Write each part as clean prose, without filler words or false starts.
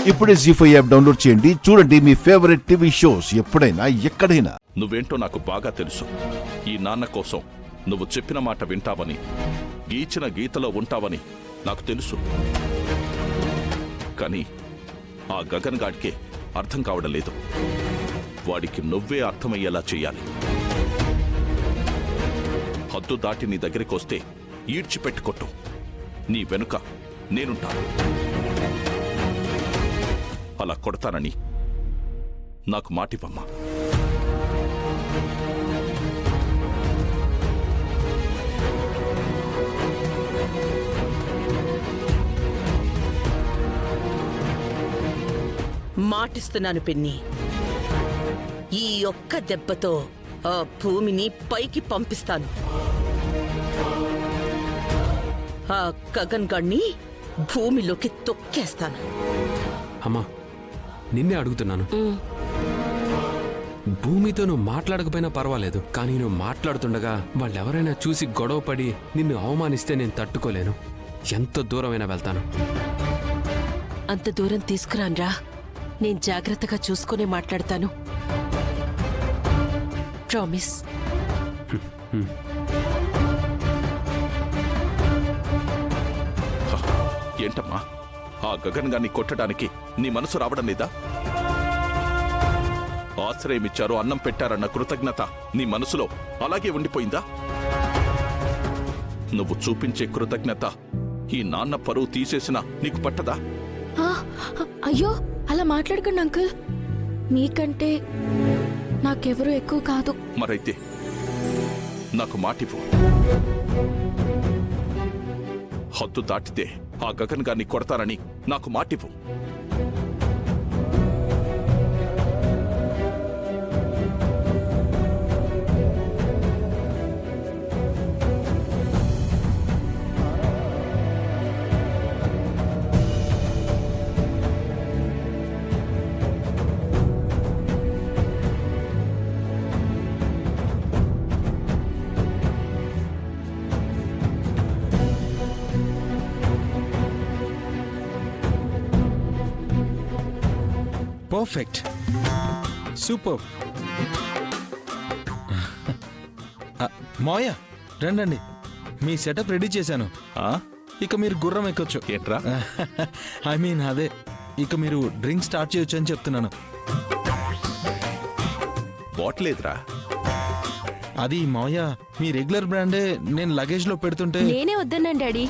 ఇప్పుడే జీ5 app download చేయండి. చూడండి మీ ఫేవరెట్ టీవీ షోస్ ఎప్పుడైనా ఎక్కడైనా. నువ్వేంటో నాకు బాగా తెలుసు. ఈ నాన్న కోసం నువ్వు చెప్పిన మాట వింటావని, గీచిన గీతలో ఉంటావని నాకు తెలుసు. కానీ ఆ గగన్ గాడికే అర్థం కావడం లేదు. వాడికి నువ్వే అర్థమయ్యేలా చెయ్యాలి. హద్దు దాటి నీ దగ్గరికి వస్తే ఈడ్చిపెట్టుకొట్టు. నీ వెనుక నేనుంటాను. అలా కొడతానని నాకు మాటివమ్మా. మాటిస్తున్నాను పిన్ని. ఈ ఒక్క దెబ్బతో ఆ భూమిని పైకి పంపిస్తాను. ఆ గగన్ గణ్ణి భూమిలోకి తొక్కేస్తాను. అమ్మా, నిన్నే అడుగుతున్నాను. భూమితో నువ్వు మాట్లాడకపోయినా పర్వాలేదు, కానీ నువ్వు మాట్లాడుతుండగా వాళ్ళెవరైనా చూసి గొడవపడి నిన్ను అవమానిస్తే నేను తట్టుకోలేను. ఎంత దూరమైనా వెళ్తాను. అంత దూరం తీసుకురాన్రా. నేను జాగ్రత్తగా చూసుకునే మాట్లాడతాను. ప్రామిస్. ఏంటమ్మా, ఆ గగన్ గాన్ని కొట్టడానికి నీ మనసు రావడం లేదా? ఆశ్రయమిచ్చారు, అన్నం పెట్టారన్న కృతజ్ఞత నీ మనసులో అలాగే ఉండిపోయిందా? నువ్వు చూపించే కృతజ్ఞత ఈ నాన్న పరువు తీసేసినా నీకు పట్టదా? అయ్యో, అలా మాట్లాడకండి అంకుల్. మీకంటే నాకెవరూ ఎక్కువ కాదు. మరైతే నాకు మాటివ్వు. హద్దు దాటితే ఆ గగన్ గాన్ని కొడతానని నాకు మాటివ్వు. Perfect, super. మావయ్య రండి, మీ సెటప్ రెడీ చేశాను. ఇక మీరు గుర్రం ఎక్కొచ్చు. ఏంట్రా? ఐ మీన్ అదే, ఇక మీరు డ్రింక్ స్టార్ట్ చేయొచ్చు అని చెప్తున్నాను. బాట్లేదురా. అది మావయ్య, మీ రెగ్యులర్ బ్రాండే నేను లగేజ్ లో పెడుతుంటే. నేనే వద్దన్నాను డాడీ.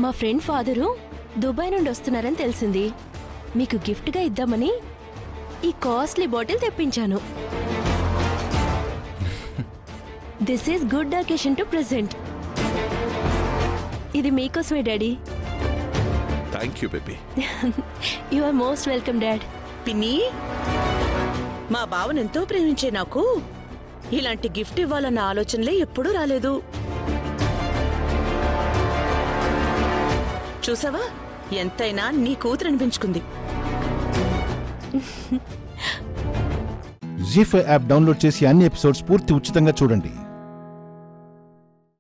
మా ఫ్రెండ్ ఫాదరు దుబాయ్ నుండి వస్తున్నారని తెలిసింది. మీకు గిఫ్ట్గా ఇద్దామని ఈ కాస్ట్లీ బాటిల్ తెప్పించాను. This is good occasion to present. ఇది మీకోసమే daddy. Thank you baby. You are most welcome dad. పిన్ని, మా బావనెంతో ప్రేమించే నాకు ఇలాంటి గిఫ్ట్ ఇవ్వాలన్న ఆలోచనలే ఎప్పుడూ రాలేదు. చూసావా, ఎంతైనా నీ కూతురు అనిపించుకుంది. జీ5 యాప్ డౌన్లోడ్ చేసి అన్ని ఎపిసోడ్స్ పూర్తి ఉచితంగా చూడండి.